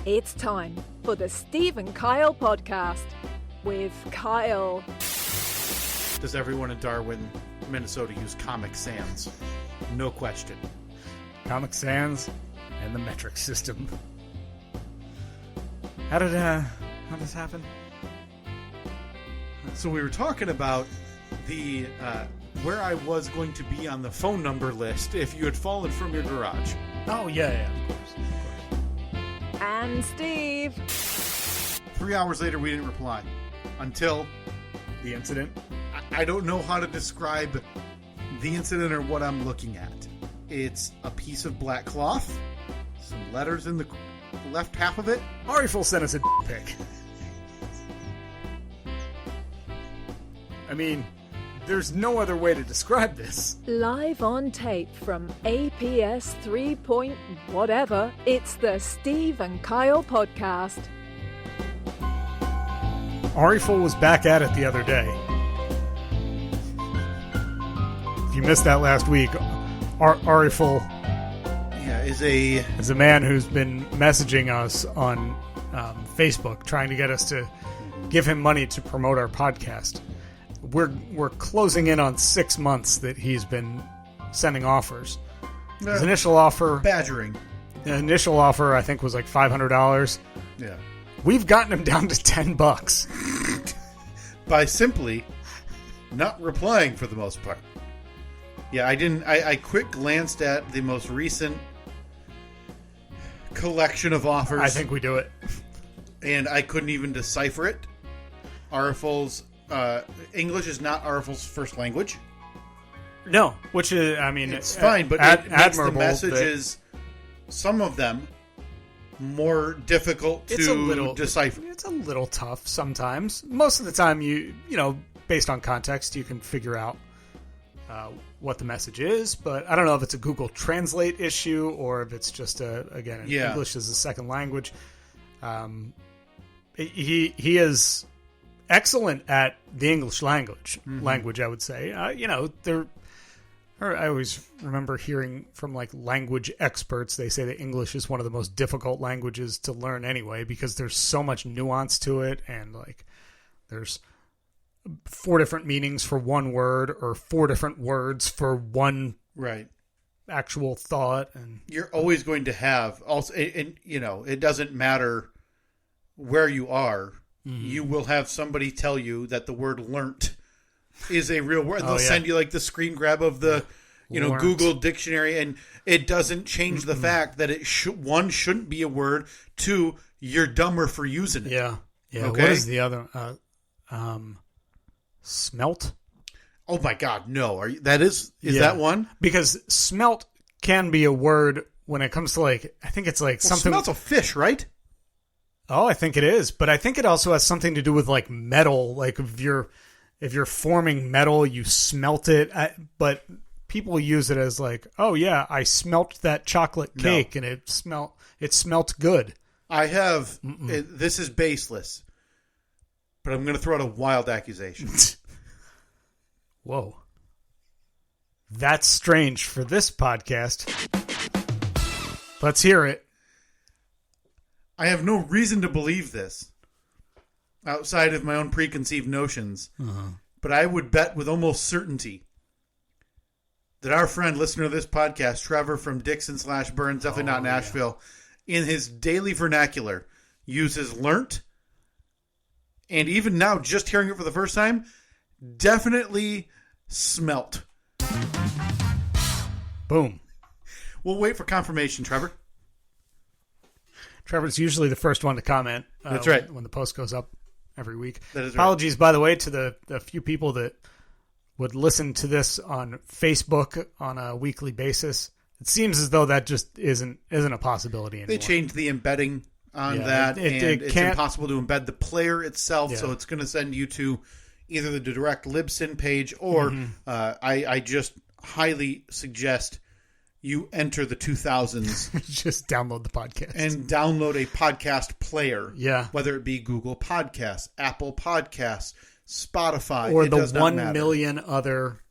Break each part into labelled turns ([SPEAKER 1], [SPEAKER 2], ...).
[SPEAKER 1] It's time for the Steve and Kyle podcast with Kyle.
[SPEAKER 2] Does everyone in Darwin, Minnesota use Comic Sans? No question.
[SPEAKER 3] Comic Sans and the metric system. How did this happen?
[SPEAKER 2] So we were talking about the where I was going to be on the phone number list if you had fallen from your garage.
[SPEAKER 3] Oh, yeah, of course.
[SPEAKER 1] And Steve.
[SPEAKER 2] 3 hours later, we didn't reply until
[SPEAKER 3] The incident?
[SPEAKER 2] I don't know how to describe the incident or what I'm looking at. It's a piece of black cloth, some letters in the left half of it.
[SPEAKER 3] Ariful sent us a pic. I mean, there's no other way to describe this.
[SPEAKER 1] Live on tape from APS 3 point whatever, it's the Steve and Kyle podcast.
[SPEAKER 3] Ariful was back at it the other day. If you missed that last week, Ariful is a man who's been messaging us on Facebook, trying to get us to give him money to promote our podcast. We're closing in on 6 months that he's been sending offers. His initial offer,
[SPEAKER 2] badgering.
[SPEAKER 3] The initial offer, I think, was like $500.
[SPEAKER 2] Yeah.
[SPEAKER 3] We've gotten him down to $10
[SPEAKER 2] by simply not replying for the most part. Yeah, I didn't. I quick glanced at the most recent collection of offers.
[SPEAKER 3] I think we do it,
[SPEAKER 2] and I couldn't even decipher it. Ariful's English is not Ariful's first language.
[SPEAKER 3] No, which is, I mean,
[SPEAKER 2] it's fine, but it makes the messages, some of them, more difficult to decipher.
[SPEAKER 3] It's a little tough sometimes. Most of the time, you know, based on context, you can figure out what the message is. But I don't know if it's a Google Translate issue or if it's just English as a second language. He is excellent at the English language, I would say. I always remember hearing from like language experts, they say that English is one of the most difficult languages to learn anyway, because there's so much nuance to it, and like there's 4 different meanings for one word or 4 different words for one actual thought. And
[SPEAKER 2] you're always going to have also, and you know, it doesn't matter where you are. You will have somebody tell you that the word learnt is a real word. They'll send you like the screen grab of the, learnt. Google dictionary, and it doesn't change the fact that it one shouldn't be a word. 2, you're dumber for using it.
[SPEAKER 3] Yeah.
[SPEAKER 2] Okay?
[SPEAKER 3] What is the other? Smelt?
[SPEAKER 2] Oh my God, no! Is that one?
[SPEAKER 3] Because smelt can be a word when it comes to like, I think it's like something.
[SPEAKER 2] Smelt's a fish, right?
[SPEAKER 3] Oh, I think it is, but I think it also has something to do with like metal. Like if you're forming metal, you smelt it. But people use it as like, oh yeah, I smelt that chocolate cake and it smelt good. I have.
[SPEAKER 2] This is baseless, but I'm going to throw out a wild accusation.
[SPEAKER 3] Whoa, that's strange for this podcast. Let's hear it.
[SPEAKER 2] I have no reason to believe this outside of my own preconceived notions, but I would bet with almost certainty that our friend, listener of this podcast, Trevor from Dixon/Burns, definitely not Nashville, in his daily vernacular, uses learnt, and even now, just hearing it for the first time, definitely smelt.
[SPEAKER 3] Boom.
[SPEAKER 2] We'll wait for confirmation, Trevor.
[SPEAKER 3] Trevor's usually the first one to comment.
[SPEAKER 2] That's right.
[SPEAKER 3] When the post goes up every week.
[SPEAKER 2] That is
[SPEAKER 3] Apologies, by the way, to the few people that would listen to this on Facebook on a weekly basis. It seems as though that just isn't a possibility anymore.
[SPEAKER 2] They changed the embedding on that, and it's impossible to embed the player itself, so it's going to send you to either the direct Libsyn page or I just highly suggest you enter the 2000s.
[SPEAKER 3] Just download the podcast.
[SPEAKER 2] And download a podcast player.
[SPEAKER 3] Yeah.
[SPEAKER 2] Whether it be Google Podcasts, Apple Podcasts, Spotify.
[SPEAKER 3] Or the 1 million other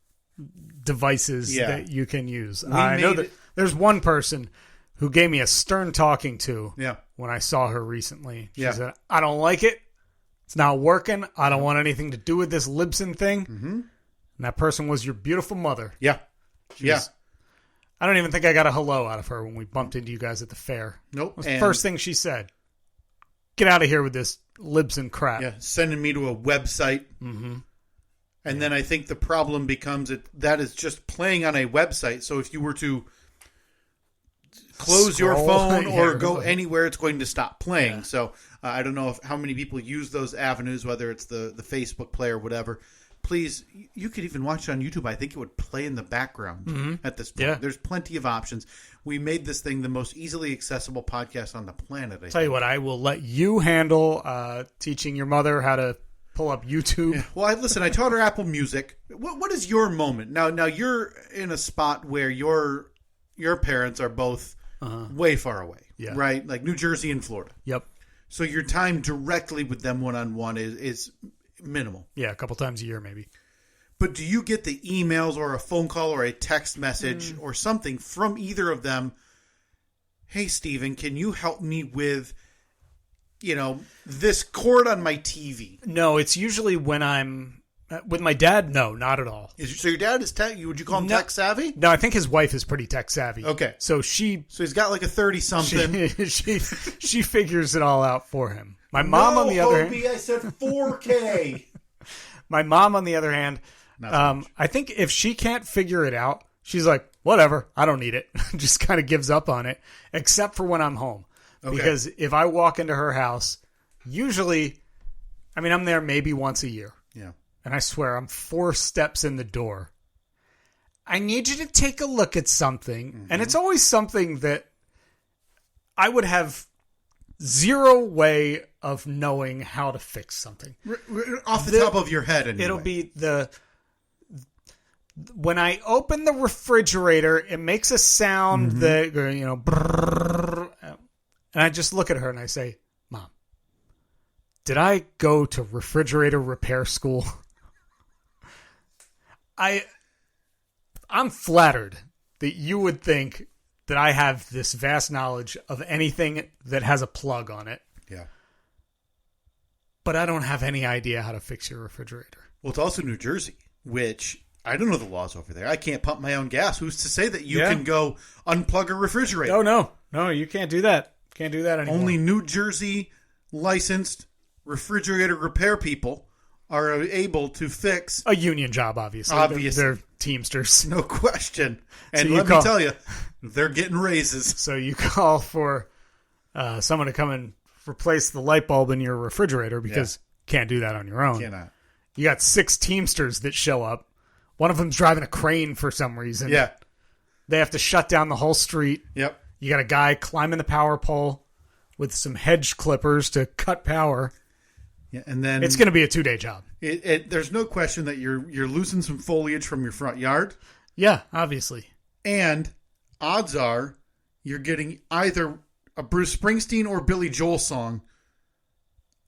[SPEAKER 3] devices that you can use. I know that there's one person who gave me a stern talking to
[SPEAKER 2] Yeah.
[SPEAKER 3] when I saw her recently. She
[SPEAKER 2] Yeah.
[SPEAKER 3] said, I don't like it. It's not working. I don't want anything to do with this Libsyn thing. Mm-hmm. And that person was your beautiful mother.
[SPEAKER 2] Yeah.
[SPEAKER 3] I don't even think I got a hello out of her when we bumped into you guys at the fair.
[SPEAKER 2] Nope.
[SPEAKER 3] It was the first thing she said. Get out of here with this Libsyn crap.
[SPEAKER 2] Yeah, sending me to a website. Mm-hmm. And then I think the problem becomes that is just playing on a website. So if you were to close your phone or go anywhere, it's going to stop playing. Yeah. So I don't know how many people use those avenues, whether it's the Facebook Play or whatever. Please, you could even watch it on YouTube. I think it would play in the background at this point. Yeah. There's plenty of options. We made this thing the most easily accessible podcast on the planet.
[SPEAKER 3] Tell you what, I will let you handle teaching your mother how to pull up YouTube.
[SPEAKER 2] Yeah. Well, I taught her Apple Music. What is your moment? Now you're in a spot where your parents are both way far away, right? Like New Jersey and Florida.
[SPEAKER 3] Yep.
[SPEAKER 2] So your time directly with them one-on-one is minimal.
[SPEAKER 3] Yeah, a couple times a year maybe.
[SPEAKER 2] But do you get the emails or a phone call or a text message or something from either of them? Hey, Steven, can you help me with, this cord on my TV?
[SPEAKER 3] No, it's usually when I'm with my dad. No, not at all.
[SPEAKER 2] So your dad is would you call him tech savvy?
[SPEAKER 3] No, I think his wife is pretty tech savvy.
[SPEAKER 2] Okay.
[SPEAKER 3] So
[SPEAKER 2] he's got like a 30-something.
[SPEAKER 3] She figures it all out for him. My mom, on the other hand,
[SPEAKER 2] I said 4K.
[SPEAKER 3] My mom, on the other hand, I think if she can't figure it out, she's like, whatever, I don't need it. Just kind of gives up on it, except for when I'm home. Okay. Because if I walk into her house, usually, I'm there maybe once a year.
[SPEAKER 2] Yeah.
[SPEAKER 3] And I swear, I'm 4 steps in the door. I need you to take a look at something. Mm-hmm. And it's always something that I would have zero way of knowing how to fix something.
[SPEAKER 2] Off the top of your head, anyway.
[SPEAKER 3] It'll be when I open the refrigerator, it makes a sound that, brrr, and I just look at her and I say, Mom, did I go to refrigerator repair school? I'm flattered that you would think that I have this vast knowledge of anything that has a plug on it.
[SPEAKER 2] Yeah.
[SPEAKER 3] But I don't have any idea how to fix your refrigerator.
[SPEAKER 2] Well, it's also New Jersey, which I don't know the laws over there. I can't pump my own gas. Who's to say that you can go unplug a refrigerator?
[SPEAKER 3] Oh, no, you can't do that. Can't do that anymore.
[SPEAKER 2] Only New Jersey licensed refrigerator repair people are able to fix
[SPEAKER 3] a union job. Obviously, they're Teamsters,
[SPEAKER 2] no question. And so let me tell you, they're getting raises.
[SPEAKER 3] So you call for someone to come and replace the light bulb in your refrigerator because you can't do that on your own.
[SPEAKER 2] Cannot.
[SPEAKER 3] You got 6 Teamsters that show up. One of them's driving a crane for some reason.
[SPEAKER 2] Yeah.
[SPEAKER 3] They have to shut down the whole street.
[SPEAKER 2] Yep.
[SPEAKER 3] You got a guy climbing the power pole with some hedge clippers to cut power.
[SPEAKER 2] Yeah, and then
[SPEAKER 3] it's going to be a 2-day job.
[SPEAKER 2] There's no question that you're losing some foliage from your front yard.
[SPEAKER 3] Yeah, obviously.
[SPEAKER 2] And odds are you're getting either a Bruce Springsteen or Billy Joel song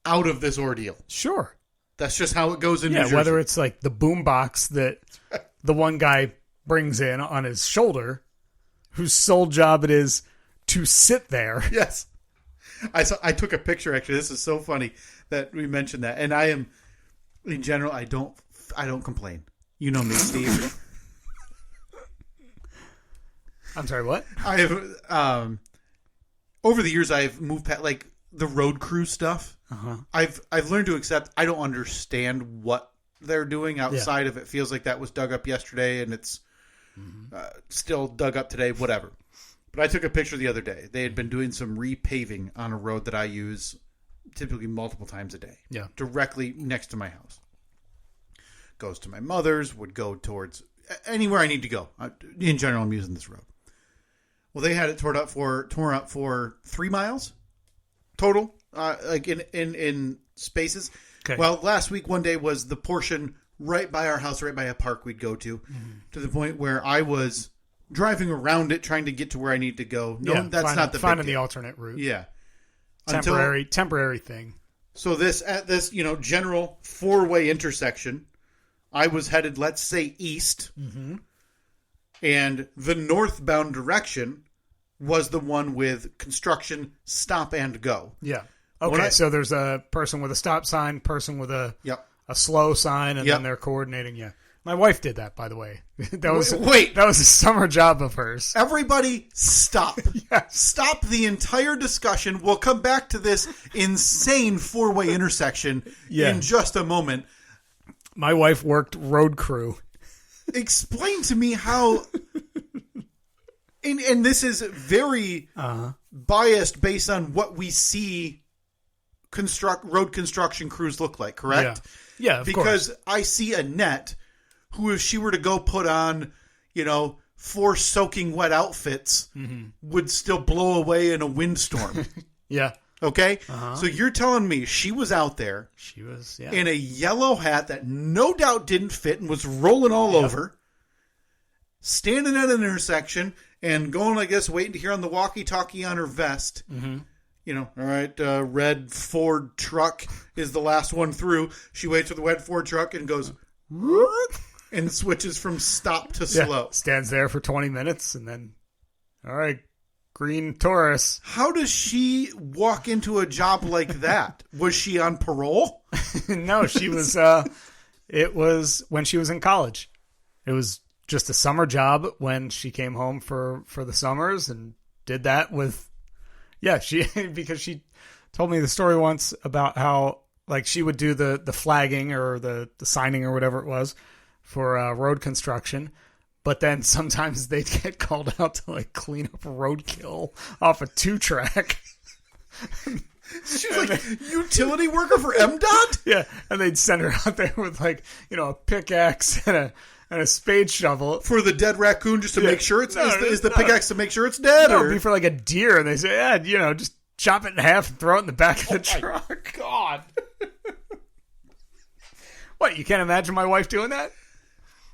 [SPEAKER 2] out of this ordeal.
[SPEAKER 3] Sure.
[SPEAKER 2] That's just how it goes in New Jersey.
[SPEAKER 3] Whether it's like the boombox that the one guy brings in on his shoulder, whose sole job it is to sit there.
[SPEAKER 2] Yes. I took a picture, actually. This is so funny that we mentioned that. And I am, in general, I don't complain. You know me, Steve.
[SPEAKER 3] I'm sorry, what?
[SPEAKER 2] I have, over the years, I've moved past, like, the road crew stuff.
[SPEAKER 3] Uh-huh.
[SPEAKER 2] I've learned to accept I don't understand what they're doing outside of it. Feels like that was dug up yesterday and it's still dug up today, whatever. But I took a picture the other day. They had been doing some repaving on a road that I use typically multiple times a day.
[SPEAKER 3] Yeah.
[SPEAKER 2] Directly next to my house. Goes to my mother's, would go towards anywhere I need to go. In general, I'm using this road. Well, they had it torn up for 3 miles total, like in spaces.
[SPEAKER 3] Okay.
[SPEAKER 2] Well, last week, one day was the portion right by our house, right by a park we'd go to the point where I was driving around it, trying to get to where I need to go. No, that's not the
[SPEAKER 3] finding
[SPEAKER 2] big deal.
[SPEAKER 3] the alternate route.
[SPEAKER 2] Yeah,
[SPEAKER 3] temporary thing.
[SPEAKER 2] So at this general 4-way intersection, I was headed, let's say, east, and the northbound direction was the one with construction stop and go.
[SPEAKER 3] Yeah. Okay, so there's a person with a stop sign, person with a slow sign, and then they're coordinating. Yeah. My wife did that, by the way. That was a summer job of hers.
[SPEAKER 2] Everybody stop.
[SPEAKER 3] Yes.
[SPEAKER 2] Stop the entire discussion. We'll come back to this insane four-way intersection in just a moment.
[SPEAKER 3] My wife worked road crew.
[SPEAKER 2] Explain to me how... And this is very biased based on what we see road construction crews look like, correct?
[SPEAKER 3] Yeah, of
[SPEAKER 2] because
[SPEAKER 3] course.
[SPEAKER 2] I see Annette, who if she were to go put on, 4 soaking wet outfits, would still blow away in a windstorm.
[SPEAKER 3] Yeah.
[SPEAKER 2] Okay? So you're telling me she was out there.
[SPEAKER 3] She was,
[SPEAKER 2] in a yellow hat that no doubt didn't fit and was rolling all over, standing at an intersection and going, I guess, waiting to hear on the walkie-talkie on her vest. All right, red Ford truck is the last one through. She waits for the red Ford truck and goes, and switches from stop to slow.
[SPEAKER 3] Stands there for 20 minutes and then, all right, green Taurus.
[SPEAKER 2] How does she walk into a job like that? Was she on parole?
[SPEAKER 3] No, she was, it was when she was in college. It was just a summer job when she came home for the summers and did that with, because she told me the story once about how like she would do the flagging or the signing or whatever it was for road construction, but then sometimes they'd get called out to like clean up roadkill off a 2-track.
[SPEAKER 2] She was like utility worker for MDOT?
[SPEAKER 3] Yeah, and they'd send her out there with like, a pickaxe and a spade shovel.
[SPEAKER 2] For the dead raccoon, just to make sure it's... Is the pickaxe to make sure it's dead?
[SPEAKER 3] No,
[SPEAKER 2] or?
[SPEAKER 3] It'd be for like a deer, and they say, just chop it in half and throw it in the back of the truck.
[SPEAKER 2] God.
[SPEAKER 3] What, you can't imagine my wife doing that?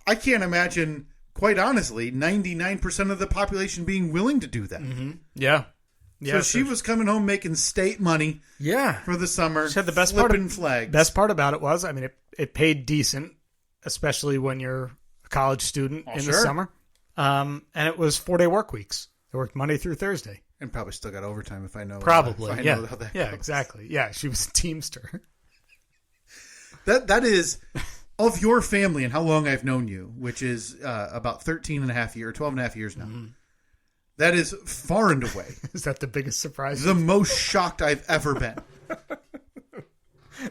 [SPEAKER 2] I can't imagine, quite honestly, 99% of the population being willing to do that.
[SPEAKER 3] Yeah.
[SPEAKER 2] So she was coming home making state money for the summer,
[SPEAKER 3] she had the best
[SPEAKER 2] flags.
[SPEAKER 3] Best part about it was, it paid decent, especially when you're a college student the summer. And it was 4-day work weeks. They worked Monday through Thursday.
[SPEAKER 2] And probably still got overtime if I know.
[SPEAKER 3] Probably,
[SPEAKER 2] if I know how that goes.
[SPEAKER 3] Exactly. Yeah, she was a teamster.
[SPEAKER 2] That is, of your family and how long I've known you, which is about 13 and a half years, 12 and a half years now. That is far and away.
[SPEAKER 3] Is that the biggest surprise?
[SPEAKER 2] The most shocked I've ever been.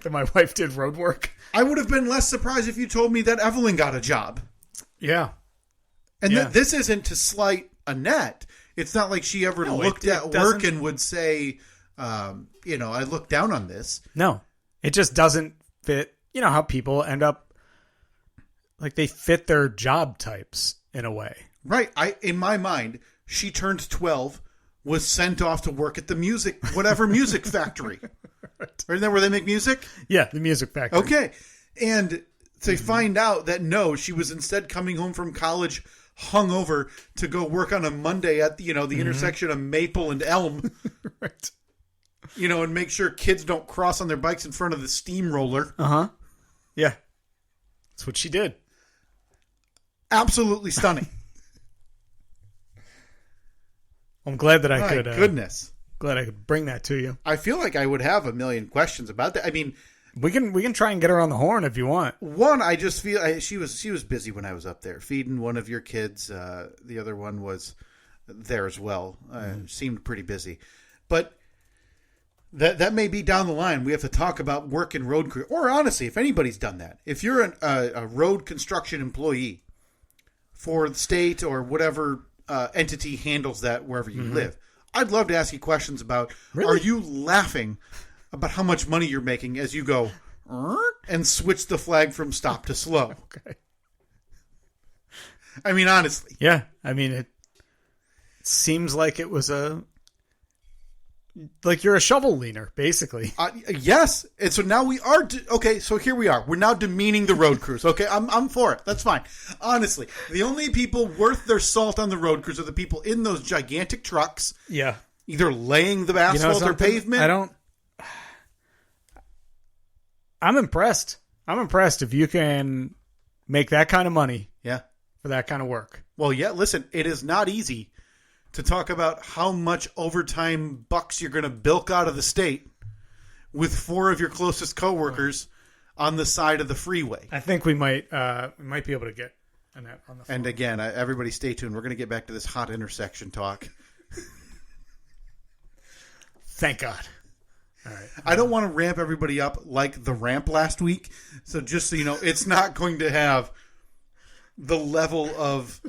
[SPEAKER 3] That my wife did road work?
[SPEAKER 2] I would have been less surprised if you told me that Evelyn got a job.
[SPEAKER 3] Yeah.
[SPEAKER 2] And this isn't to slight Annette. It's not like she ever looked at work and would say, I look down on this.
[SPEAKER 3] No. It just doesn't fit. You know how people end up, like they fit their job types in a way.
[SPEAKER 2] Right. In my mind, she turned 12, was sent off to work at the music factory. Right. Isn't that where they make music?
[SPEAKER 3] Yeah, the music factory.
[SPEAKER 2] Okay. And to find out that no, she was instead coming home from college hungover to go work on a Monday at the intersection of Maple and Elm.
[SPEAKER 3] Right.
[SPEAKER 2] And make sure kids don't cross on their bikes in front of the steamroller.
[SPEAKER 3] Yeah. That's what she did.
[SPEAKER 2] Absolutely stunning.
[SPEAKER 3] I'm glad that I
[SPEAKER 2] My
[SPEAKER 3] could.
[SPEAKER 2] Goodness.
[SPEAKER 3] Glad I could bring that to you.
[SPEAKER 2] I feel like I would have a million questions about that. I mean,
[SPEAKER 3] we can try and get her on the horn if you want.
[SPEAKER 2] One, I just feel she was busy when I was up there feeding one of your kids. The other one was there as well. Seemed pretty busy, but that may be down the line. We have to talk about work and road crew, or honestly, if anybody's done that, if you're a road construction employee for the state or whatever entity handles that wherever you live, I'd love to ask you questions about, are you laughing about how much money you're making as you go and switch the flag from stop to slow?
[SPEAKER 3] Okay.
[SPEAKER 2] I mean, honestly.
[SPEAKER 3] Yeah. I mean, it seems like it was like you're a shovel leaner, basically.
[SPEAKER 2] Yes. And so now we are. Okay, so here we are. We're now demeaning the road crews. Okay, I'm for it. That's fine. Honestly, the only people worth their salt on the road crews are the people in those gigantic trucks.
[SPEAKER 3] Yeah.
[SPEAKER 2] Either laying the asphalt or pavement.
[SPEAKER 3] I'm impressed. I'm impressed if you can make that kind of money.
[SPEAKER 2] Yeah.
[SPEAKER 3] For that kind of work.
[SPEAKER 2] Well, yeah, listen, it is not easy to talk about how much overtime bucks you're going to bilk out of the state with 4 of your closest coworkers on the side of the freeway.
[SPEAKER 3] I think we might be able to get Annette on the phone.
[SPEAKER 2] And again, everybody stay tuned. We're going to get back to this hot intersection talk.
[SPEAKER 3] Thank God. All right.
[SPEAKER 2] I don't want to ramp everybody up like the ramp last week. So just so you know, it's not going to have the level of...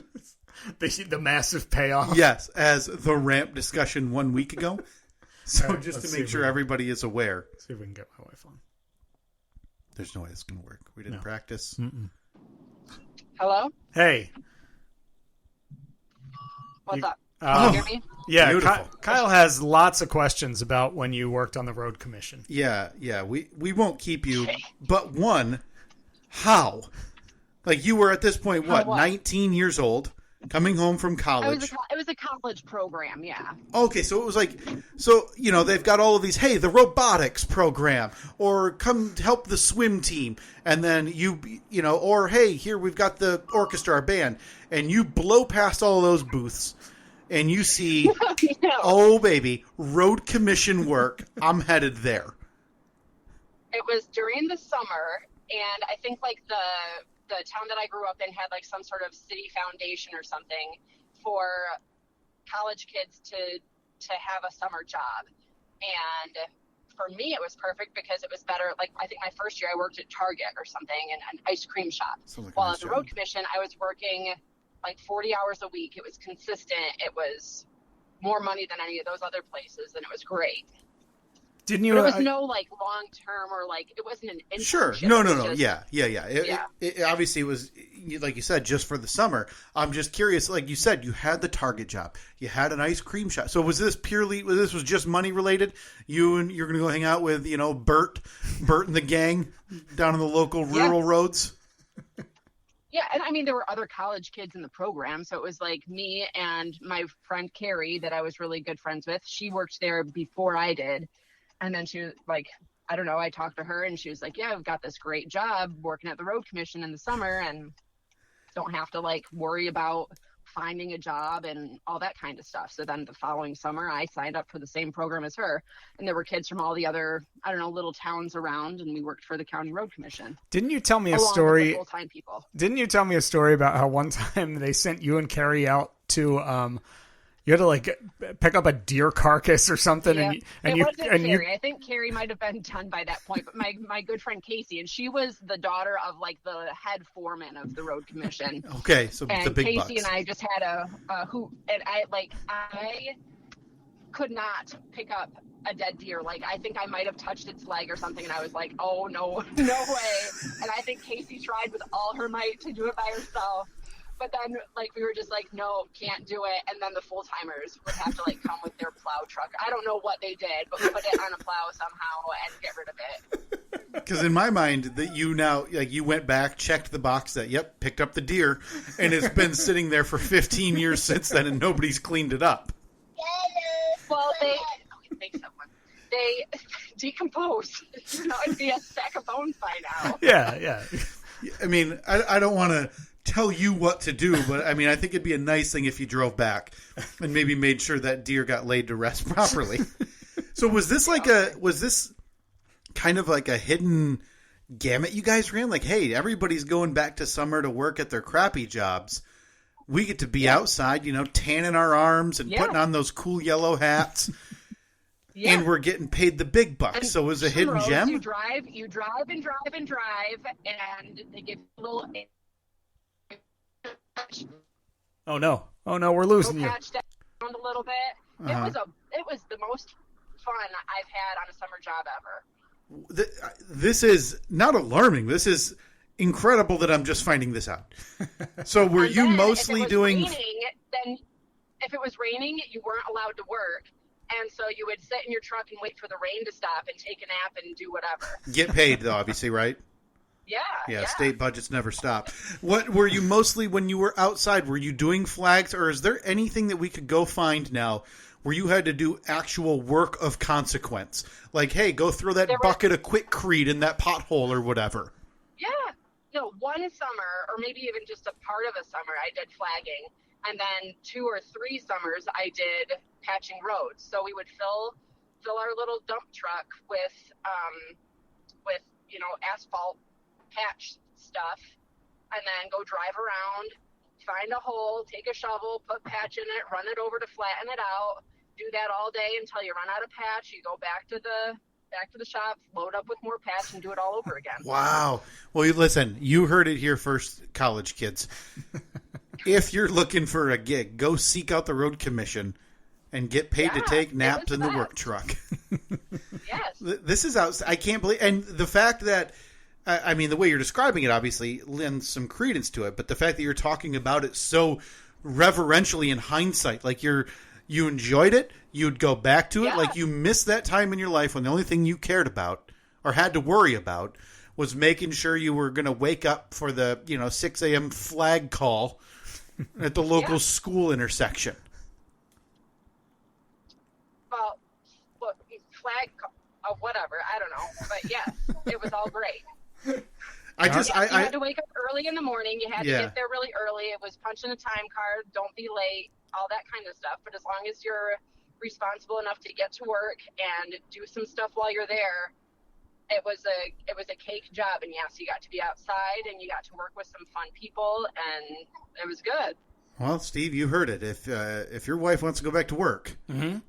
[SPEAKER 3] the massive payoff.
[SPEAKER 2] Yes, as the ramp discussion 1 week ago. So
[SPEAKER 3] right,
[SPEAKER 2] just to make sure everybody is aware.
[SPEAKER 3] See if we can get my wife on.
[SPEAKER 2] There's no way it's going to work. We didn't practice.
[SPEAKER 3] Mm-mm.
[SPEAKER 4] Hello?
[SPEAKER 3] Hey.
[SPEAKER 4] What's up? Can you hear me?
[SPEAKER 3] Yeah,
[SPEAKER 2] Beautiful.
[SPEAKER 3] Kyle has lots of questions about when you worked on the road commission.
[SPEAKER 2] Yeah. We won't keep you. But one, how? Like you were at this point, what, 19 years old, coming home from college.
[SPEAKER 4] It was a college program, yeah.
[SPEAKER 2] Okay, so it was like, they've got all of these, hey, the robotics program, or come help the swim team, and then or hey, here we've got the orchestra, our band, and you blow past all of those booths, and you see, oh baby, road commission work, I'm headed there.
[SPEAKER 4] It was during the summer, and I think like the town that I grew up in had like some sort of city foundation or something for college kids to have a summer job. And for me, it was perfect because it was better. Like, I think my first year I worked at Target or something in an ice cream shop. While at the road commission, I was working like 40 hours a week. It was consistent. It was more money than any of those other places. And it was great.
[SPEAKER 3] Didn't you?
[SPEAKER 4] But it was no like long term or like it wasn't an internship.
[SPEAKER 2] Sure. No. Yeah. It obviously was, like you said, just for the summer. I'm just curious. Like you said, you had the Target job. You had an ice cream shop. So was this was just money related? You're going to go hang out with Bert and the gang down in the local rural roads.
[SPEAKER 4] Yeah, and I mean there were other college kids in the program, so it was like me and my friend Carrie that I was really good friends with. She worked there before I did. And then she was like, I don't know, I talked to her and she was like, yeah, I've got this great job working at the road commission in the summer and don't have to like worry about finding a job and all that kind of stuff. So then the following summer I signed up for the same program as her. And there were kids from all the other, I don't know, little towns around, and we worked for the county road commission.
[SPEAKER 3] Didn't you tell me a story? Full-time people. Didn't you tell me a story about how one time they sent you and Carrie out to you had to like pick up a deer carcass or something,
[SPEAKER 4] yeah.
[SPEAKER 3] and
[SPEAKER 4] it wasn't Carrie. I think Carrie might have been done by that point. But my good friend Casey, and she was the daughter of like the head foreman of the road commission.
[SPEAKER 2] Okay, so
[SPEAKER 4] and
[SPEAKER 2] the big
[SPEAKER 4] Casey
[SPEAKER 2] bucks.
[SPEAKER 4] And I just had a hoop, and I could not pick up a dead deer. Like I think I might have touched its leg or something, and I was like, oh no way. And I think Casey tried with all her might to do it by herself. But then, like, we were just like, no, can't do it. And then the full-timers would have to, like, come with their plow truck. I don't know what they did, but we put it on a plow somehow and get rid of it.
[SPEAKER 2] Because in my mind, that you now, like, you went back, checked the box that, yep, picked up the deer, and it's been sitting there for 15 years since then, and nobody's cleaned it up.
[SPEAKER 4] Well, they decompose. It'd be a sack of bones by now.
[SPEAKER 3] Yeah.
[SPEAKER 2] I mean, I don't want to tell you what to do, but I mean, I think it'd be a nice thing if you drove back and maybe made sure that deer got laid to rest properly. So was this kind of like a hidden gamut you guys ran? Like, hey, everybody's going back to summer to work at their crappy jobs. We get to be outside, tanning our arms and putting on those cool yellow hats. Yeah. And we're getting paid the big bucks. And so it was a hidden gem?
[SPEAKER 4] You drive and they give you a little...
[SPEAKER 3] Oh no, we're losing you.
[SPEAKER 4] Patch down a little bit. It was the most fun I've had on a summer job ever.
[SPEAKER 2] This is not alarming. This is incredible that I'm just finding this out. So were you mostly doing...
[SPEAKER 4] Then if it was raining, you weren't allowed to work. And so you would sit in your truck and wait for the rain to stop and take a nap and do whatever.
[SPEAKER 2] Get paid, though, obviously, right? Yeah, state budgets never stop. What were you mostly, when you were outside, were you doing flags, or is there anything that we could go find now where you had to do actual work of consequence? Like, hey, go throw that bucket of Quickcrete in that pothole or whatever.
[SPEAKER 4] Yeah. No, one summer, or maybe even just a part of a summer, I did flagging. And then 2 or 3 summers I did patching roads. So we would fill our little dump truck with asphalt patch stuff, and then go drive around, find a hole, take a shovel, put patch in it, run it over to flatten it out. Do that all day until you run out of patch. You go back to the shop, load up with more patch, and do it all over again.
[SPEAKER 2] Wow. Well, listen, you heard it here first, college kids. If you're looking for a gig, go seek out the road commission and get paid to take naps in the work truck.
[SPEAKER 4] Yes.
[SPEAKER 2] This is I can't believe, and the fact that, I mean, the way you're describing it obviously lends some credence to it, but the fact that you're talking about it so reverentially in hindsight, like you enjoyed it, you'd go back to it, like you missed that time in your life when the only thing you cared about or had to worry about was making sure you were going to wake up for the 6 a.m. flag call at the local school intersection.
[SPEAKER 4] Well, flag, whatever, I don't know, but yes, it was all great. You had to wake up early in the morning. You had to get there really early. It was punching a time card. Don't be late. All that kind of stuff. But as long as you're responsible enough to get to work and do some stuff while you're there, it was a cake job. And yes, you got to be outside and you got to work with some fun people, and it was good.
[SPEAKER 2] Well, Steve, you heard it. If your wife wants to go back to work,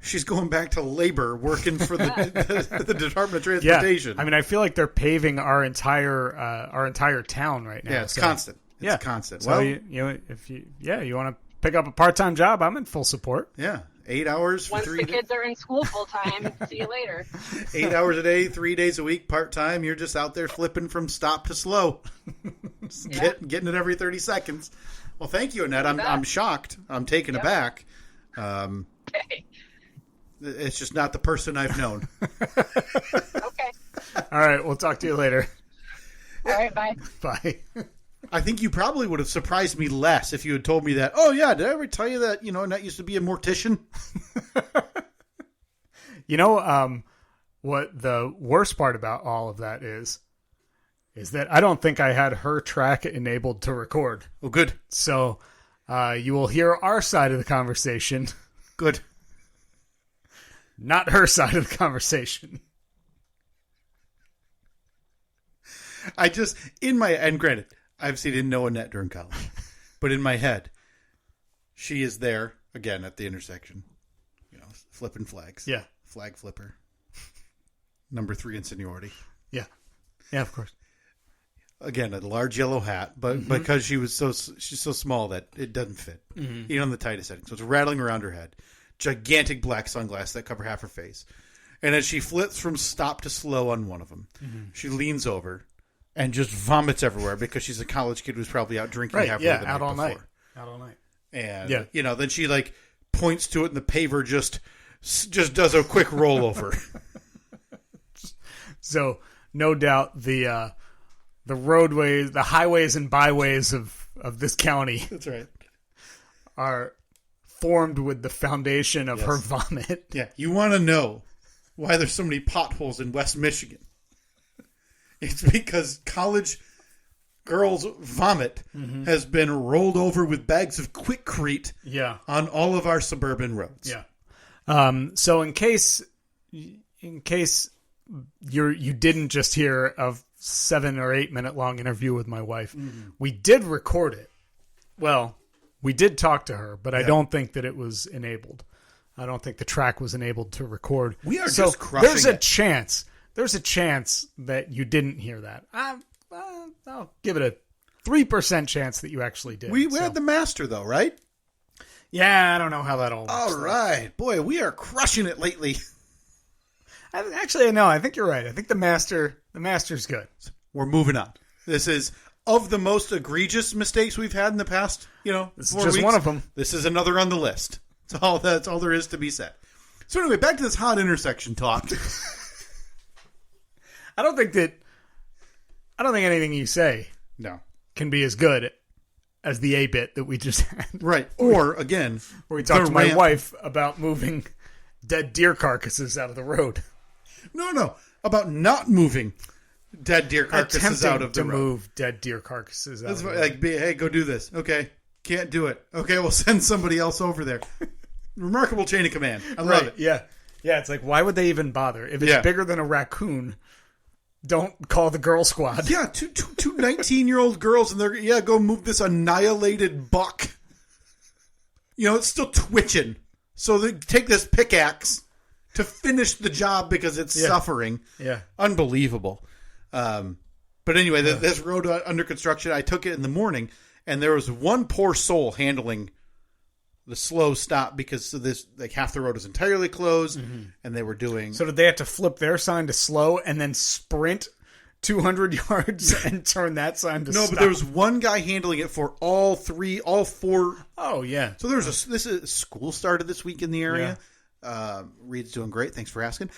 [SPEAKER 2] she's going back to labor, working for the Department of Transportation.
[SPEAKER 3] Yeah. I mean, I feel like they're paving our entire town right now.
[SPEAKER 2] Yeah, it's constant. It's constant.
[SPEAKER 3] So if you want to pick up a part-time job, I'm in full support.
[SPEAKER 2] Yeah, 8 hours.
[SPEAKER 4] Once the kids are in school full time, see you later.
[SPEAKER 2] 8 hours a day, 3 days a week, part-time. You're just out there flipping from stop to slow, getting it every 30 seconds. Well, thank you, Annette. I'm shocked. I'm taken aback.
[SPEAKER 4] Okay.
[SPEAKER 2] It's just not the person I've known.
[SPEAKER 4] Okay.
[SPEAKER 3] All right. We'll talk to you later.
[SPEAKER 4] All right. Bye.
[SPEAKER 3] Bye.
[SPEAKER 2] I think you probably would have surprised me less if you had told me that. Oh, yeah. Did I ever tell you that, Annette used to be a mortician?
[SPEAKER 3] What the worst part about all of that is that I don't think I had her track enabled to record.
[SPEAKER 2] Oh, good.
[SPEAKER 3] So you will hear our side of the conversation.
[SPEAKER 2] Good.
[SPEAKER 3] Not her side of the conversation.
[SPEAKER 2] And granted, obviously didn't know Annette during college, but in my head, she is there, again, at the intersection, flipping flags.
[SPEAKER 3] Yeah.
[SPEAKER 2] Flag flipper. Number 3 in seniority.
[SPEAKER 3] Yeah. Yeah, of course.
[SPEAKER 2] Again, a large yellow hat, but because she's so small that it doesn't fit, even on the tightest setting. So it's rattling around her head. Gigantic black sunglasses that cover half her face. And as she flips from stop to slow on one of them, she leans over and just vomits everywhere because she's a college kid who's probably out drinking halfway the night
[SPEAKER 3] out all
[SPEAKER 2] before.
[SPEAKER 3] night. Out all night.
[SPEAKER 2] And, then she points to it and the paver just does a quick rollover.
[SPEAKER 3] So, no doubt the roadways, the highways and byways of this county.
[SPEAKER 2] That's right.
[SPEAKER 3] Are formed with the foundation of her vomit.
[SPEAKER 2] Yeah. You want to know why there's so many potholes in West Michigan? It's because college girls' vomit has been rolled over with bags of Quikrete on all of our suburban roads.
[SPEAKER 3] Yeah. So in case you didn't just hear a 7 or 8 minute long interview with my wife, we did record it. Well, we did talk to her, but I don't think that it was enabled. I don't think the track was enabled to record.
[SPEAKER 2] We are just crushing
[SPEAKER 3] there's a chance. There's a chance that you didn't hear that. I'll give it a 3% chance that you actually did.
[SPEAKER 2] We had the master, though, right?
[SPEAKER 3] Yeah, I don't know how that all works.
[SPEAKER 2] All right. Boy, we are crushing it lately.
[SPEAKER 3] Actually, no, I think you're right. I think the master's good.
[SPEAKER 2] We're moving on. This is of the most egregious mistakes we've had in the past,
[SPEAKER 3] This is
[SPEAKER 2] 4
[SPEAKER 3] just
[SPEAKER 2] weeks.
[SPEAKER 3] one of them.
[SPEAKER 2] This is another on the list. That's all there is to be said. So anyway, back to this hot intersection talk.
[SPEAKER 3] I don't think anything you say can be as good as the A bit that we just had.
[SPEAKER 2] Right. Or again,
[SPEAKER 3] where we talked to my wife about moving dead deer carcasses out of the road.
[SPEAKER 2] No. About not moving dead deer carcasses out of the road.
[SPEAKER 3] To move dead deer carcasses out of the road.
[SPEAKER 2] Hey, go do this. Okay. Can't do it. Okay, we'll send somebody else over there. Remarkable chain of command. I love it.
[SPEAKER 3] Yeah. Yeah, it's like, why would they even bother? If it's bigger than a raccoon, don't call the girl squad.
[SPEAKER 2] Yeah, two 19-year-old girls, and they're, go move this annihilated buck. It's still twitching. So they take this pickaxe to finish the job because it's suffering.
[SPEAKER 3] Yeah.
[SPEAKER 2] Unbelievable. But anyway, this road under construction, I took it in the morning, and there was one poor soul handling the slow stop because of this, like half the road was entirely closed, and they were doing...
[SPEAKER 3] So did they have to flip their sign to slow and then sprint 200 yards and turn that sign to stop?
[SPEAKER 2] No, but there was one guy handling it for all four.
[SPEAKER 3] Oh, yeah.
[SPEAKER 2] So school started this week in the area. Yeah. Reed's doing great. Thanks for asking.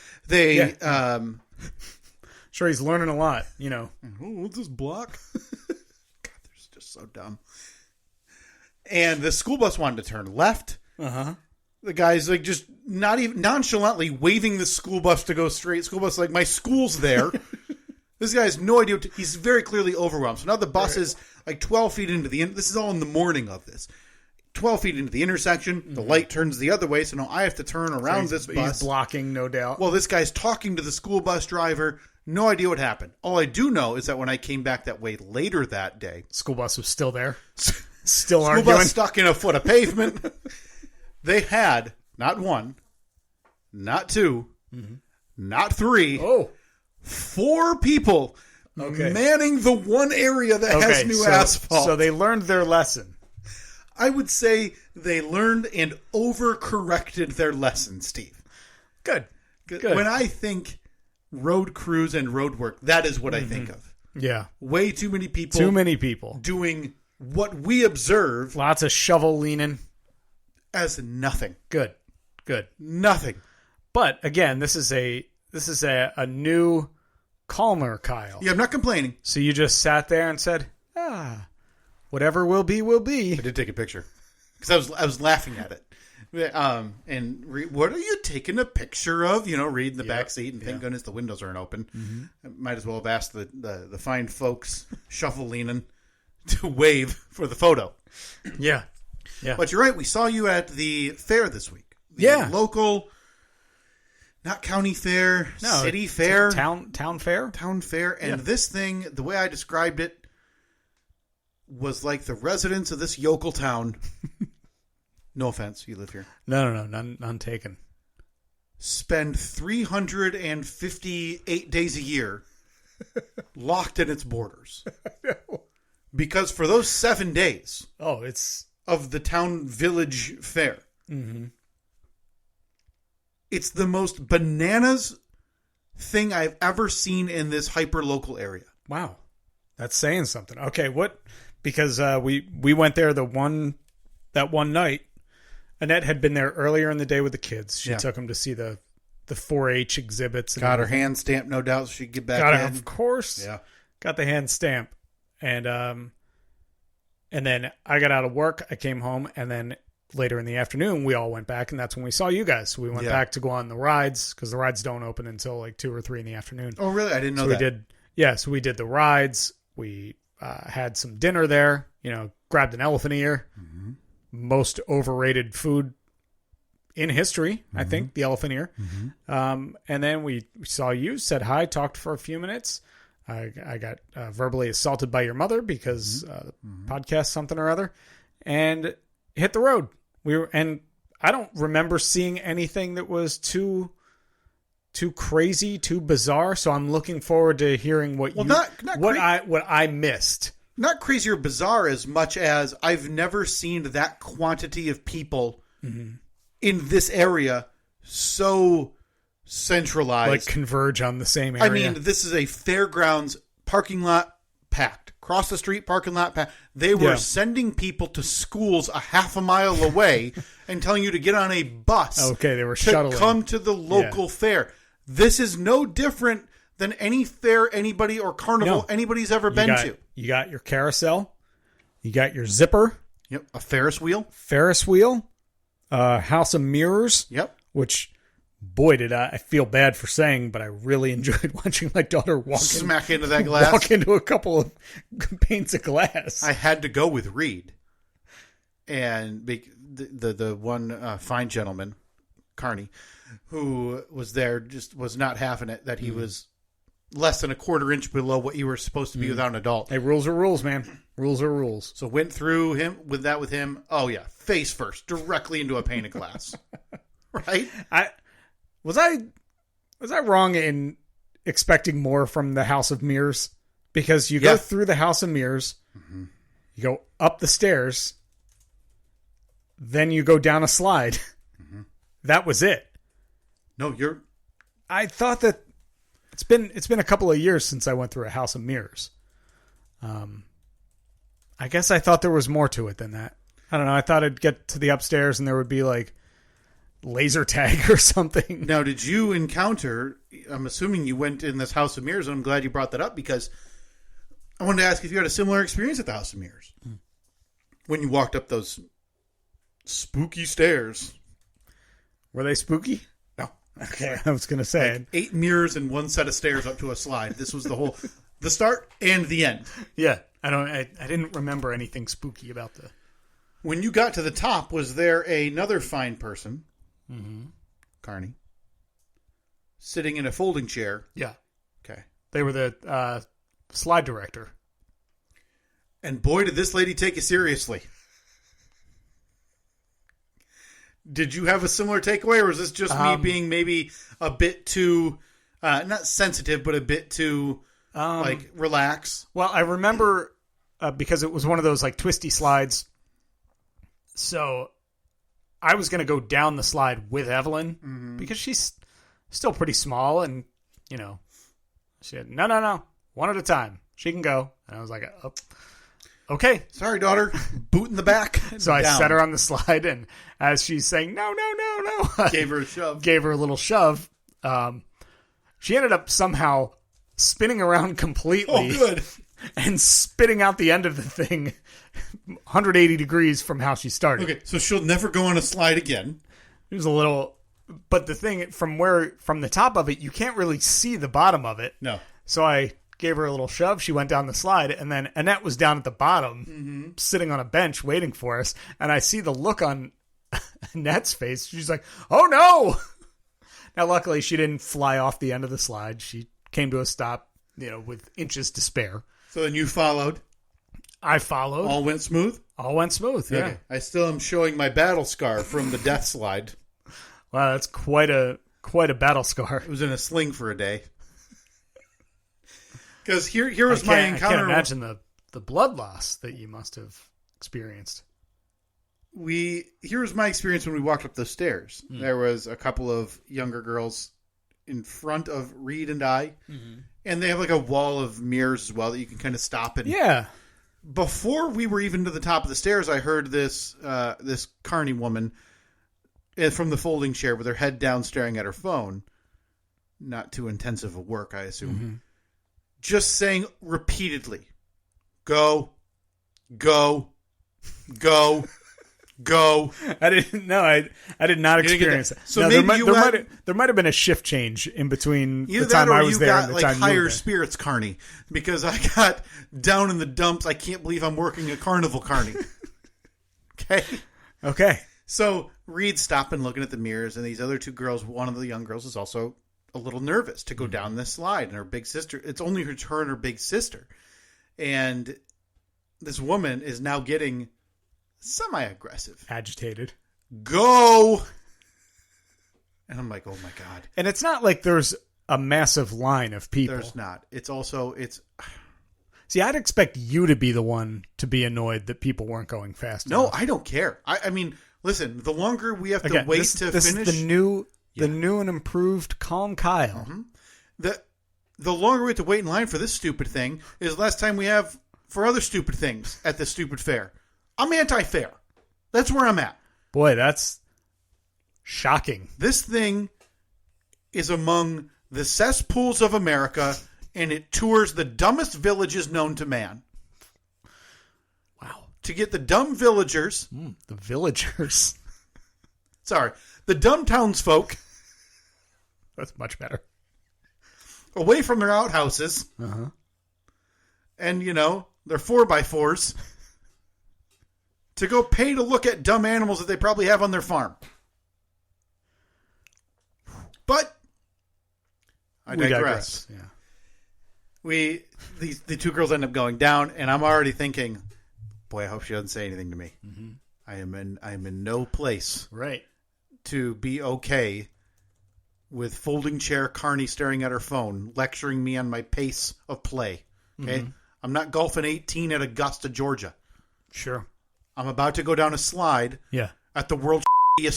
[SPEAKER 3] Sure, he's learning a lot,
[SPEAKER 2] Oh, what's this block? God, they're just so dumb. And the school bus wanted to turn left.
[SPEAKER 3] Uh-huh.
[SPEAKER 2] The guy's like just not even nonchalantly waving the school bus to go straight. School bus like, my school's there. This guy has no idea. He's very clearly overwhelmed. So now the bus is like 12 feet into the... This is all in the morning of this. 12 feet into the intersection. The light turns the other way. So now I have to turn around this bus.
[SPEAKER 3] He's blocking, no doubt.
[SPEAKER 2] Well, this guy's talking to the school bus driver. No idea what happened. All I do know is that when I came back that way later that day...
[SPEAKER 3] School bus was still there. Still
[SPEAKER 2] school
[SPEAKER 3] arguing.
[SPEAKER 2] Bus stuck in a foot of pavement. They had not one, not two, not three, 4 people manning the one area that has new asphalt.
[SPEAKER 3] So they learned their lesson.
[SPEAKER 2] I would say they learned and overcorrected their lesson, Steve.
[SPEAKER 3] Good.
[SPEAKER 2] When I think road crews and road work, that is what I think of.
[SPEAKER 3] Yeah.
[SPEAKER 2] Way too many people.
[SPEAKER 3] Too many people.
[SPEAKER 2] Doing what we observe.
[SPEAKER 3] Lots of shovel leaning.
[SPEAKER 2] As nothing.
[SPEAKER 3] Good.
[SPEAKER 2] Nothing.
[SPEAKER 3] But again, this is a new, calmer Kyle.
[SPEAKER 2] Yeah, I'm not complaining.
[SPEAKER 3] So you just sat there and said, whatever will be, will be.
[SPEAKER 2] I did take a picture because I was laughing at it. What are you taking a picture of? Reed in the back seat, and thank goodness the windows aren't open. I might as well have asked the fine folks shuffle leaning to wave for the photo.
[SPEAKER 3] Yeah.
[SPEAKER 2] But you're right. We saw you at the fair this week. The local, not county fair, city fair,
[SPEAKER 3] town fair,
[SPEAKER 2] and this thing, the way I described it, was like the residents of this yokel town. No offense, you live here.
[SPEAKER 3] No, none taken.
[SPEAKER 2] Spend 358 days a year locked in its borders. Because for those 7 days of the town village fair, it's the most bananas thing I've ever seen in this hyper-local area.
[SPEAKER 3] Wow. That's saying something. Okay, what? Because we went there that one night. Annette had been there earlier in the day with the kids. She took them to see the 4-H exhibits. And
[SPEAKER 2] got her hand stamped, no doubt, so she could get back in.
[SPEAKER 3] Of course.
[SPEAKER 2] Yeah.
[SPEAKER 3] Got the hand stamp. And then I got out of work. I came home, and then later in the afternoon, we all went back, and that's when we saw you guys. So we went back to go on the rides, because the rides don't open until like 2 or 3 in the afternoon.
[SPEAKER 2] Oh, really? I didn't know that.
[SPEAKER 3] So we did the rides. We had some dinner there, grabbed an elephant ear. Most overrated food in history, I think, the elephant ear. And then we saw you, said hi, talked for a few minutes. I got verbally assaulted by your mother because podcast something or other, and hit the road. And I don't remember seeing anything that was too crazy, too bizarre. So I'm looking forward to hearing what I missed.
[SPEAKER 2] Not crazy or bizarre as much as I've never seen that quantity of people in this area so centralized.
[SPEAKER 3] Like converge on the same area.
[SPEAKER 2] I mean, this is a fairgrounds parking lot packed. Cross the street, parking lot packed. They were sending people to schools a half a mile away and telling you to get on a bus.
[SPEAKER 3] Okay, they were
[SPEAKER 2] to
[SPEAKER 3] shuttling.
[SPEAKER 2] Come to the local fair. This is no different than any fair anybody or carnival anybody's ever been to.
[SPEAKER 3] You got your carousel. You got your zipper.
[SPEAKER 2] Yep. A Ferris wheel.
[SPEAKER 3] House of Mirrors.
[SPEAKER 2] Yep.
[SPEAKER 3] Which, boy, did I feel bad for saying, but I really enjoyed watching my daughter
[SPEAKER 2] smack into that glass.
[SPEAKER 3] Walk into a couple of panes of glass.
[SPEAKER 2] I had to go with Reed. and the one fine gentleman, Carney, who was there, just was not having it that he was less than a quarter inch below what you were supposed to be without an adult.
[SPEAKER 3] Hey, rules are rules, man. Rules are rules.
[SPEAKER 2] So went through him with him. Oh yeah, face first, directly into a pane of glass. Right?
[SPEAKER 3] Was I wrong in expecting more from the House of Mirrors? Because you go through the House of Mirrors, you go up the stairs, then you go down a slide. That was it.
[SPEAKER 2] No,
[SPEAKER 3] I thought that it's been a couple of years since I went through a House of Mirrors. I guess I thought there was more to it than that. I don't know. I thought I'd get to the upstairs and there would be like laser tag or something.
[SPEAKER 2] Now, did you encounter, I'm assuming you went in this House of Mirrors, and I'm glad you brought that up because I wanted to ask if you had a similar experience at the House of Mirrors. When you walked up those spooky stairs.
[SPEAKER 3] Were they spooky?
[SPEAKER 2] No.
[SPEAKER 3] Okay, I was going to say.
[SPEAKER 2] Like 8 mirrors and 1 set of stairs up to a slide. This was the start and the end.
[SPEAKER 3] Yeah. I didn't remember anything spooky about the...
[SPEAKER 2] When you got to the top, was there another fine person, Carney, sitting in a folding chair?
[SPEAKER 3] Yeah.
[SPEAKER 2] Okay.
[SPEAKER 3] They were the slide director.
[SPEAKER 2] And boy, did this lady take it seriously. Did you have a similar takeaway, or was this just me being maybe a bit too, not sensitive, but a bit too, relax?
[SPEAKER 3] Well, I remember because it was one of those like twisty slides. So I was going to go down the slide with Evelyn because she's still pretty small. And, you know, she said, no, one at a time. She can go. And I was like, oh, okay.
[SPEAKER 2] Sorry, daughter. Boot in the back.
[SPEAKER 3] So I set her on the slide. And as she's saying, no.
[SPEAKER 2] Gave her a shove.
[SPEAKER 3] Gave her a little shove. She ended up somehow spinning around completely.
[SPEAKER 2] Oh, good.
[SPEAKER 3] And spitting out the end of the thing 180 degrees from how she started.
[SPEAKER 2] Okay, so she'll never go on a slide again.
[SPEAKER 3] It was a little... But the thing, from the top of it, you can't really see the bottom of it.
[SPEAKER 2] No.
[SPEAKER 3] So I gave her a little shove. She went down the slide. And then Annette was down at the bottom, sitting on a bench waiting for us. And I see the look on Annette's face. She's like, oh, no! Now, luckily, she didn't fly off the end of the slide. She came to a stop, with inches to spare.
[SPEAKER 2] So then you followed.
[SPEAKER 3] I followed.
[SPEAKER 2] All went smooth?
[SPEAKER 3] All went smooth, yeah. Okay.
[SPEAKER 2] I still am showing my battle scar from the death slide.
[SPEAKER 3] Wow, that's quite a battle scar.
[SPEAKER 2] It was in a sling for a day. Because here was my encounter.
[SPEAKER 3] I can't imagine the blood loss that you must have experienced.
[SPEAKER 2] Here was my experience when we walked up the stairs. There was a couple of younger girls in front of Reed and I. And they have like a wall of mirrors as well that you can kind of stop. And
[SPEAKER 3] yeah.
[SPEAKER 2] Before we were even to the top of the stairs, I heard this Carney woman from the folding chair with her head down staring at her phone. Not too intensive a work, I assume. Just saying repeatedly, go, go, go. Go.
[SPEAKER 3] I didn't know. I did not experience that.
[SPEAKER 2] So
[SPEAKER 3] no,
[SPEAKER 2] maybe
[SPEAKER 3] there might have been a shift change in between
[SPEAKER 2] the
[SPEAKER 3] time I was there and the time you were there.
[SPEAKER 2] Higher spirits, Carney, because I got down in the dumps. I can't believe I'm working a carnival, Carney. Okay. So Reed's stopping, looking at the mirrors, and these other two girls. One of the young girls is also a little nervous to go down this slide, and her big sister. It's only her and her big sister, and this woman is now getting semi-aggressive.
[SPEAKER 3] Agitated.
[SPEAKER 2] Go! And I'm like, oh my God.
[SPEAKER 3] And it's not like there's a massive line of people.
[SPEAKER 2] There's not. It's...
[SPEAKER 3] See, I'd expect you to be the one to be annoyed that people weren't going fast enough.
[SPEAKER 2] No, I don't care. I mean, listen, the longer we have to wait to finish...
[SPEAKER 3] This is the new and improved Calm Kyle.
[SPEAKER 2] The longer we have to wait in line for this stupid thing is less time we have for other stupid things at this stupid fair. I'm anti-fair. That's where I'm at.
[SPEAKER 3] Boy, that's shocking.
[SPEAKER 2] This thing is among the cesspools of America, and it tours the dumbest villages known to man.
[SPEAKER 3] Wow.
[SPEAKER 2] To get the dumb villagers.
[SPEAKER 3] The villagers.
[SPEAKER 2] Sorry. The dumb townsfolk.
[SPEAKER 3] That's much better.
[SPEAKER 2] Away from their outhouses. And, their 4x4s. to go pay to look at dumb animals that they probably have on their farm. But I digress.
[SPEAKER 3] Yeah.
[SPEAKER 2] The two girls end up going down, and I'm already thinking, boy, I hope she doesn't say anything to me. Mm-hmm. I am in no place to be okay with folding chair Carney staring at her phone, lecturing me on my pace of play. Okay, I'm not golfing 18 at Augusta, Georgia.
[SPEAKER 3] Sure.
[SPEAKER 2] I'm about to go down a slide.
[SPEAKER 3] Yeah.
[SPEAKER 2] At the world's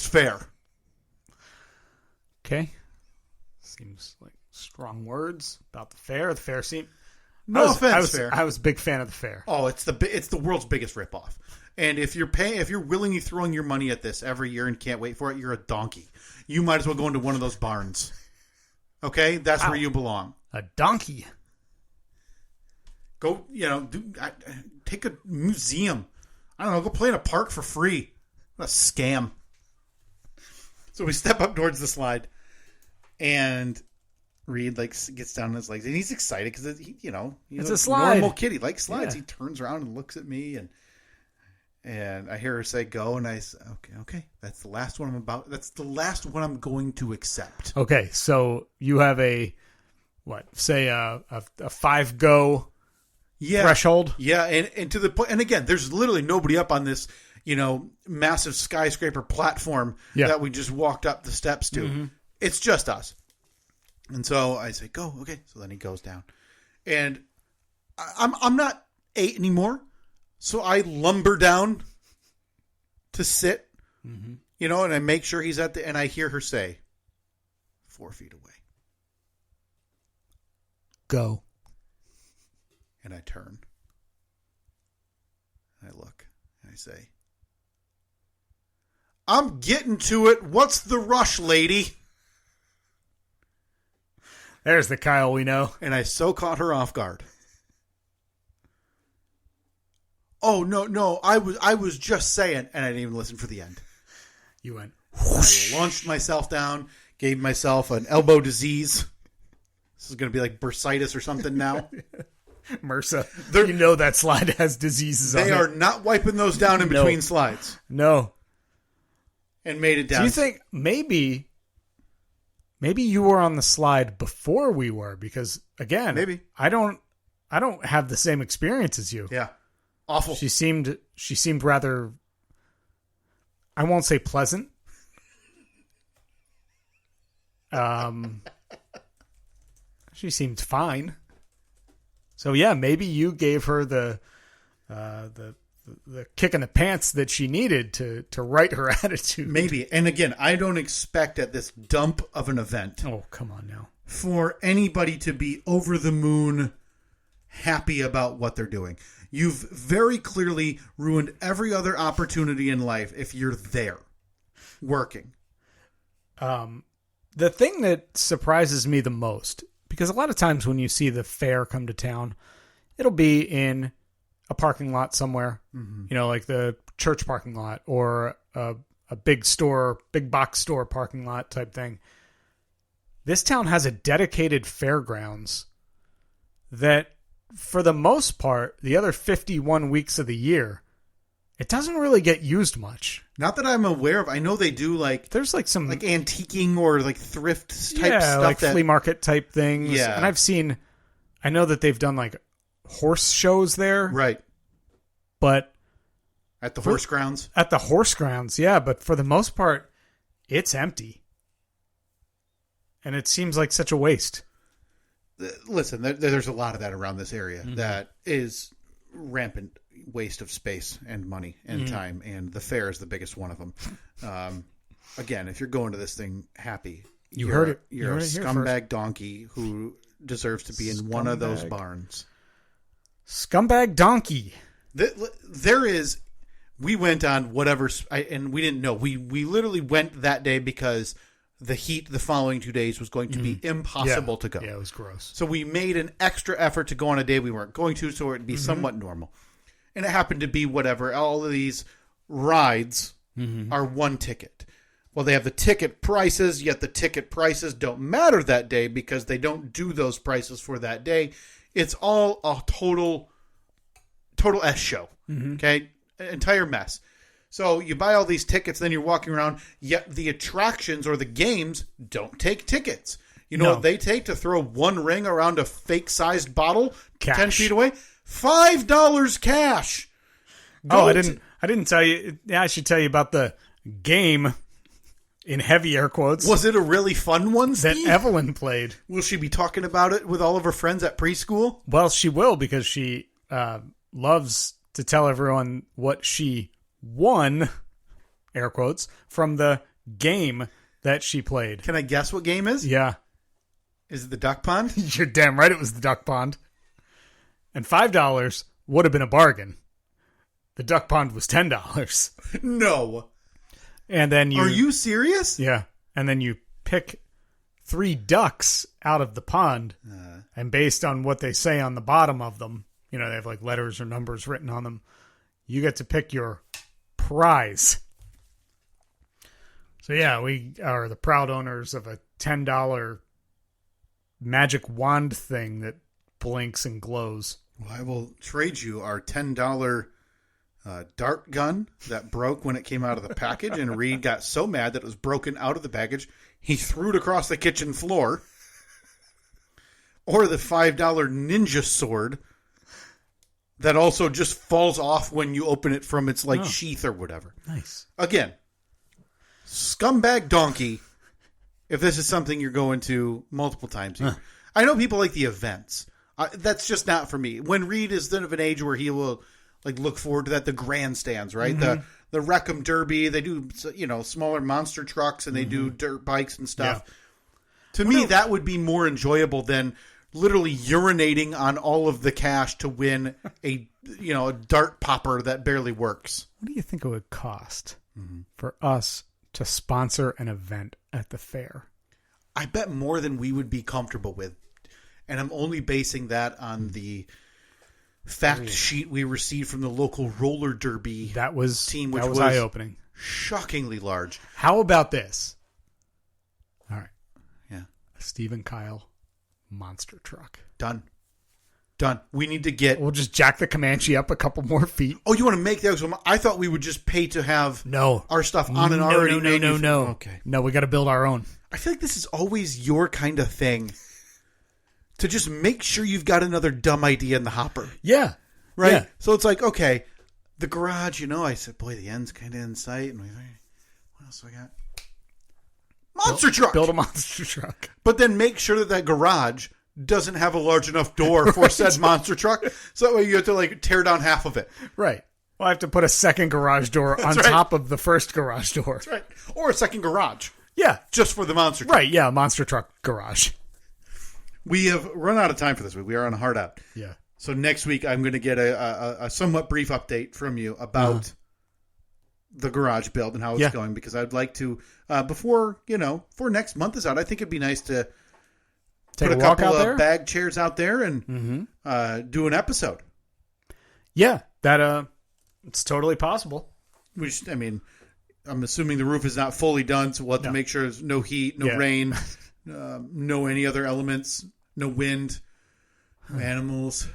[SPEAKER 2] fair.
[SPEAKER 3] Okay. Seems like strong words about the fair. The fair seemed.
[SPEAKER 2] No offense, fair.
[SPEAKER 3] I was a big fan of the fair.
[SPEAKER 2] Oh, it's the world's biggest ripoff. And if you're willingly throwing your money at this every year and can't wait for it, you're a donkey. You might as well go into one of those barns. Okay, that's where you belong.
[SPEAKER 3] A donkey.
[SPEAKER 2] Go, take a museum. I don't know. Go play in a park for free. What a scam. So we step up towards the slide, and Reed gets down on his legs, and he's excited because he's
[SPEAKER 3] a slide.
[SPEAKER 2] Normal kid. He likes slides.
[SPEAKER 3] Yeah.
[SPEAKER 2] He turns around and looks at me, and I hear her say go, and I say, okay, that's the last one that's the last one I'm going to accept.
[SPEAKER 3] Okay, so you have a 5-go threshold?
[SPEAKER 2] Yeah, and to the point, and again, there's literally nobody up on this, massive skyscraper platform that we just walked up the steps to. Mm-hmm. It's just us. And so I say, go, okay. So then he goes down. And I'm not 8 anymore. So I lumber down to sit, and I make sure he's and I hear her say, 4 feet away.
[SPEAKER 3] Go.
[SPEAKER 2] And I turn. And I look. And I say, I'm getting to it. What's the rush, lady?
[SPEAKER 3] There's the Kyle we know.
[SPEAKER 2] And I so caught her off guard. Oh, no. I was just saying. And I didn't even listen for the end.
[SPEAKER 3] You went
[SPEAKER 2] whoosh. I launched myself down. Gave myself an elbow disease. This is going to be like bursitis or something now.
[SPEAKER 3] MRSA. That slide has diseases on it.
[SPEAKER 2] They are not wiping those down in between slides.
[SPEAKER 3] No.
[SPEAKER 2] And made it down.
[SPEAKER 3] Do you think maybe you were on the slide before we were? Because again,
[SPEAKER 2] maybe
[SPEAKER 3] I don't have the same experience as you.
[SPEAKER 2] Yeah. Awful.
[SPEAKER 3] She seemed rather, I won't say pleasant. She seemed fine. So yeah, maybe you gave her the kick in the pants that she needed to right her attitude.
[SPEAKER 2] Maybe. And again, I don't expect at this dump of an event.
[SPEAKER 3] Oh, come on now.
[SPEAKER 2] For anybody to be over the moon happy about what they're doing. You've very clearly ruined every other opportunity in life if you're there working.
[SPEAKER 3] The thing that surprises me the most, because a lot of times when you see the fair come to town, it'll be in a parking lot somewhere, like the church parking lot or a big box store parking lot type thing. This town has a dedicated fairgrounds that, for the most part, the other 51 weeks of the year, it doesn't really get used much.
[SPEAKER 2] Not that I'm aware of. I know they do
[SPEAKER 3] there's some
[SPEAKER 2] antiquing or like thrift type stuff.
[SPEAKER 3] Like flea market type things.
[SPEAKER 2] Yeah.
[SPEAKER 3] And I know that they've done like horse shows there.
[SPEAKER 2] Right.
[SPEAKER 3] But
[SPEAKER 2] at the horse grounds?
[SPEAKER 3] At the horse grounds, yeah. But for the most part, it's empty. And it seems like such a waste.
[SPEAKER 2] Listen, there's a lot of that around this area that is rampant waste of space and money and time, and the fair is the biggest one of them. Again, if you're going to this thing happy, you're a scumbag donkey who deserves to be in one of those barns.
[SPEAKER 3] Scumbag donkey.
[SPEAKER 2] We went on whatever, and we didn't know. We literally went that day because the heat the following 2 days was going to be impossible to go.
[SPEAKER 3] Yeah, it was gross.
[SPEAKER 2] So we made an extra effort to go on a day we weren't going to, so it would be somewhat normal. And it happened to be whatever. All of these rides are one ticket. Well, they have the ticket prices, yet the ticket prices don't matter that day because they don't do those prices for that day. It's all a total S show. Okay? An entire mess. So you buy all these tickets, then you're walking around, yet the attractions or the games don't take tickets. You know what they take to throw one ring around a fake-sized bottle
[SPEAKER 3] Cash.
[SPEAKER 2] 10 feet away? $5 cash.
[SPEAKER 3] I didn't tell you. Yeah, I should tell you about the game, in heavy air quotes.
[SPEAKER 2] Was it a really fun one,
[SPEAKER 3] that
[SPEAKER 2] Steve?
[SPEAKER 3] Evelyn played?
[SPEAKER 2] Will she be talking about it with all of her friends at preschool?
[SPEAKER 3] Well, she will, because she loves to tell everyone what she won, air quotes, from the game that she played.
[SPEAKER 2] Can I guess what game is?
[SPEAKER 3] Yeah.
[SPEAKER 2] Is it the duck pond?
[SPEAKER 3] You're damn right it was the duck pond. And $5 would have been a bargain. The duck pond was $10.
[SPEAKER 2] No.
[SPEAKER 3] And then
[SPEAKER 2] Are you serious?
[SPEAKER 3] Yeah. And then you pick 3 ducks out of the pond. And based on what they say on the bottom of them, they have like letters or numbers written on them, you get to pick your prize. So yeah, we are the proud owners of a $10 magic wand thing that blinks and glows.
[SPEAKER 2] Well, I will trade you our $10 dart gun that broke when it came out of the package, and Reed got so mad that it was broken out of the package, he threw it across the kitchen floor. Or the $5 ninja sword that also just falls off when you open it from its sheath or whatever.
[SPEAKER 3] Nice.
[SPEAKER 2] Again, scumbag donkey, if this is something you're going to multiple times here. I know people like the events. That's just not for me. When Reed is then of an age where he will look forward to that, the grandstands, right?
[SPEAKER 3] Mm-hmm.
[SPEAKER 2] The Wreck-'em Derby, they do smaller monster trucks, and they do dirt bikes and stuff. Yeah. To me, that would be more enjoyable than literally urinating on all of the cash to win a dart popper that barely works.
[SPEAKER 3] What do you think it would cost for us to sponsor an event at the fair?
[SPEAKER 2] I bet more than we would be comfortable with. And I'm only basing that on the fact sheet we received from the local roller derby team, which was
[SPEAKER 3] eye-opening.
[SPEAKER 2] Shockingly large.
[SPEAKER 3] How about this? All right.
[SPEAKER 2] Yeah.
[SPEAKER 3] A Steve and Kyle monster truck.
[SPEAKER 2] Done. We need to get...
[SPEAKER 3] We'll just jack the Comanche up a couple more feet.
[SPEAKER 2] Oh, you want to make that? So I thought we would just pay to have our stuff on an already...
[SPEAKER 3] No.
[SPEAKER 2] Okay.
[SPEAKER 3] No, we got to build our own.
[SPEAKER 2] I feel like this is always your kind of thing. To just make sure you've got another dumb idea in the hopper.
[SPEAKER 3] Yeah.
[SPEAKER 2] Right?
[SPEAKER 3] Yeah.
[SPEAKER 2] So it's like, okay, the garage, I said, boy, the end's kind of in sight. And what else do I got? Monster truck!
[SPEAKER 3] Build a monster truck.
[SPEAKER 2] But then make sure that garage doesn't have a large enough door for said monster truck. So that way you have to tear down half of it.
[SPEAKER 3] Right. Well, I have to put a second garage door on top of the first garage door.
[SPEAKER 2] That's right. Or a second garage.
[SPEAKER 3] Yeah.
[SPEAKER 2] Just for the monster truck.
[SPEAKER 3] Right, yeah, monster truck garage.
[SPEAKER 2] We have run out of time for this week. We are on a hard out.
[SPEAKER 3] Yeah.
[SPEAKER 2] So next week, I'm going to get a somewhat brief update from you about the garage build and how it's going, because I'd like to, before next month is out, I think it'd be nice to put a couple of bag chairs out there and do an episode.
[SPEAKER 3] Yeah, that it's totally possible.
[SPEAKER 2] I'm assuming the roof is not fully done, so we'll have to make sure there's no heat, no rain, no any other elements, no wind, no animals.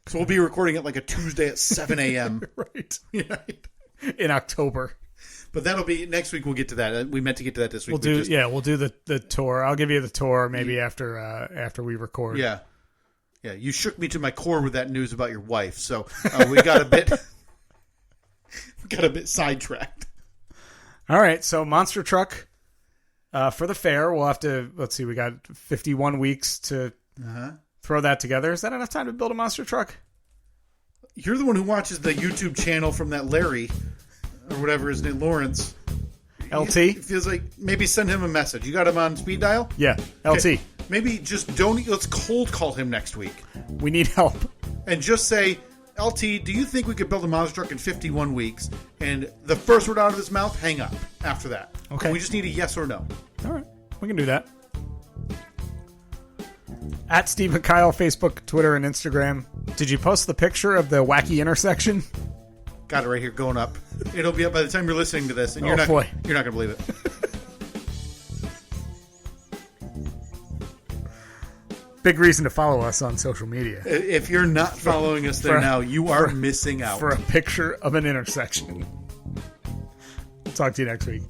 [SPEAKER 2] So we'll be recording it like a Tuesday at 7 a.m.
[SPEAKER 3] Right. In October.
[SPEAKER 2] But that'll be next week. We'll get to that. We meant to get to that this week.
[SPEAKER 3] We'll do the tour. I'll give you the tour maybe after we record.
[SPEAKER 2] Yeah. Yeah. You shook me to my core with that news about your wife. So we got a bit sidetracked.
[SPEAKER 3] All right. So monster truck for the fair. We'll have to, let's see, we got 51 weeks to throw that together. Is that enough time to build a monster truck?
[SPEAKER 2] You're the one who watches the YouTube channel from that Larry or whatever his name, Lawrence.
[SPEAKER 3] LT?
[SPEAKER 2] It feels like maybe send him a message. You got him on speed dial?
[SPEAKER 3] Yeah, LT.
[SPEAKER 2] Okay. Maybe just let's cold call him next week.
[SPEAKER 3] We need help.
[SPEAKER 2] And just say, LT, do you think we could build a monster truck in 51 weeks? And the first word out of his mouth, hang up after that.
[SPEAKER 3] Okay.
[SPEAKER 2] We just need a yes or no.
[SPEAKER 3] All right. We can do that. At Steve and Kyle, Facebook, Twitter, and Instagram. Did you post the picture of the wacky intersection?
[SPEAKER 2] Got it right here going up. It'll be up by the time you're listening to this, and you're not going to believe it.
[SPEAKER 3] Big reason to follow us on social media.
[SPEAKER 2] If you're not following us there now, you are missing out.
[SPEAKER 3] For a picture of an intersection. Talk to you next week.